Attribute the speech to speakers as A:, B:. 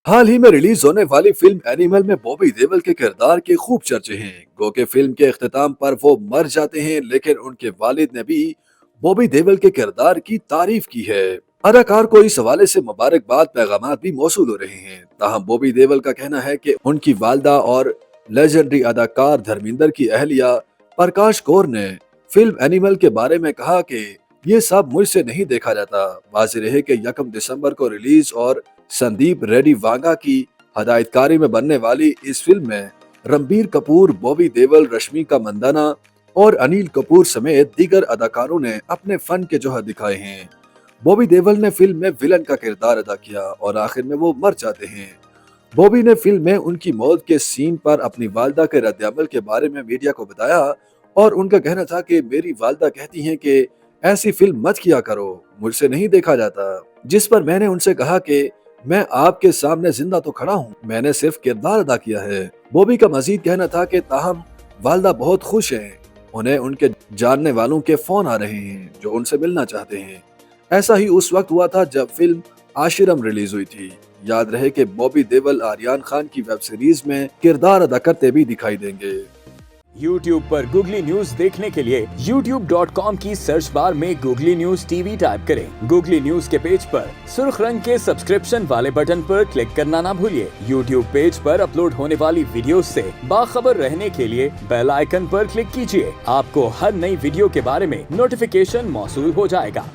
A: हाल ही में रिलीज होने वाली फिल्म एनिमल में बॉबी देओल के किरदार के खूब चर्चे हैं। गो के फिल्म के इख्तिताम पर वो मर जाते हैं, लेकिन उनके वालिद ने भी बॉबी देओल के किरदार की तारीफ की है। अदाकार को इस हवाले से मुबारकबाद पैगाम भी मौसूल हो रहे हैं। ताहम बॉबी देओल का कहना है कि उनकी वालदा और लेजेंडरी अदाकार धर्मिंदर की अहलिया प्रकाश कौर ने फिल्म एनिमल के बारे में कहा कि ये सब मुझसे नहीं देखा जाता। वाज़ेह रहे कि 1 दिसंबर को रिलीज और संदीप रेड्डी वाघा की हदायतकारी में बनने वाली इस फिल्म में रणबीर कपूर, बॉबी देओल, रश्मिका मंदाना और अनिल कपूर समेत दीगर अदाकारों ने अपने फन के जौहर दिखाए हैं। बॉबी देओल ने फिल्म में विलन का किरदार अदा किया और आखिर में वो मर जाते हैं। बॉबी ने फिल्म में उनकी मौत के सीन पर अपनी वालदा के रद्द-ए-अमल के बारे में मीडिया को बताया और उनका कहना था कि मेरी वालदा कहती हैं कि ऐसी फिल्म मत किया करो, मुझसे नहीं देखा जाता। जिस पर मैंने उनसे कहा कि मैं आपके सामने जिंदा तो खड़ा हूँ, मैंने सिर्फ किरदार अदा किया है। बॉबी का मजीद कहना था कि ताहम वालदा बहुत खुश हैं, उन्हें उनके जानने वालों के फोन आ रहे हैं जो उनसे मिलना चाहते हैं। ऐसा ही उस वक्त हुआ था जब फिल्म आशिरम रिलीज हुई थी। याद रहे कि बॉबी देओल आर्यन खान की वेब सीरीज में किरदार अदा करते भी दिखाई देंगे।
B: YouTube पर गूगली न्यूज देखने के लिए youtube.com की सर्च बार में गूगली न्यूज टीवी टाइप करें। गूगली न्यूज के पेज पर सुर्ख रंग के सब्सक्रिप्शन वाले बटन पर क्लिक करना ना भूलिए। YouTube पेज पर अपलोड होने वाली वीडियोस से बाखबर रहने के लिए बेल आइकन पर क्लिक कीजिए। आपको हर नई वीडियो के बारे में नोटिफिकेशन मौसूल हो जाएगा।